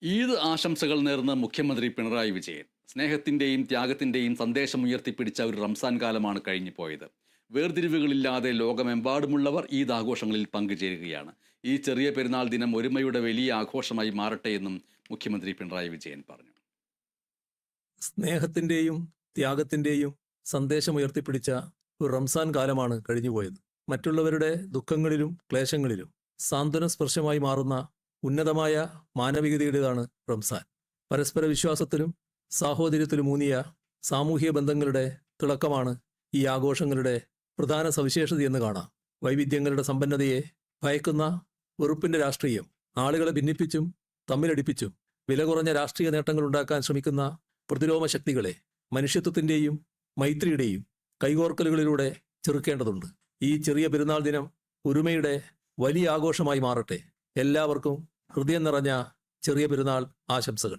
ഈദ് ആശംസകൾ നേർന്ന് മുഖ്യമന്ത്രി പിണറായി വിജയൻ. സ്നേഹത്തിന്റെയും ത്യാഗത്തിന്റെയും സന്ദേശം ഉയർത്തിപ്പിടിച്ച ഒരു റംസാൻ കാലമാണ് കഴിഞ്ഞു പോയത്. വേർതിരിവുകളില്ലാതെ ലോകമെമ്പാടുമുള്ളവർ ഈദ് ആഘോഷങ്ങളിൽ പങ്കുചേരുകയാണ്. ഈ ചെറിയ പെരുന്നാൾ ദിനം ഒരുമയുടെ വലിയ ആഘോഷമായി മാറട്ടെ എന്നും മുഖ്യമന്ത്രി പിണറായി വിജയൻ പറഞ്ഞു. സ്നേഹത്തിന്റെയും ത്യാഗത്തിന്റെയും സന്ദേശം ഉയർത്തിപ്പിടിച്ച ഒരു റംസാൻ കാലമാണ് കഴിഞ്ഞുപോയത്. മറ്റുള്ളവരുടെ ദുഃഖങ്ങളിലും ക്ലേശങ്ങളിലും സാന്ത്വന സ്പർശമായി മാറുന്ന ഉന്നതമായ മാനവികതയുടേതാണ് റംസാൻ. പരസ്പര വിശ്വാസത്തിലും സാഹോദര്യത്തിലും ഊന്നിയ സാമൂഹിക ബന്ധങ്ങളുടെ തിളക്കമാണ് ഈ ആഘോഷങ്ങളുടെ പ്രധാന സവിശേഷതയെന്ന് കാണാം. വൈവിധ്യങ്ങളുടെ സമ്പന്നതയെ ഭയക്കുന്ന വെറുപ്പിന്റെ രാഷ്ട്രീയം ആളുകളെ ഭിന്നിപ്പിച്ചും തമ്മിലടിപ്പിച്ചും വില കുറഞ്ഞ രാഷ്ട്രീയ നേട്ടങ്ങൾ ഉണ്ടാക്കാൻ ശ്രമിക്കുന്ന പ്രതിലോമ ശക്തികളെ മനുഷ്യത്വത്തിന്റെയും മൈത്രിയുടെയും കൈകോർക്കലുകളിലൂടെ ചെറുക്കേണ്ടതുണ്ട്. ഈ ചെറിയ പെരുന്നാൾ ദിനം ഒരുമയുടെ വലിയ ആഘോഷമായി മാറട്ടെ. എല്ലാവർക്കും ഹൃദയം നിറഞ്ഞ ചെറിയ പെരുന്നാൾ ആശംസകൾ.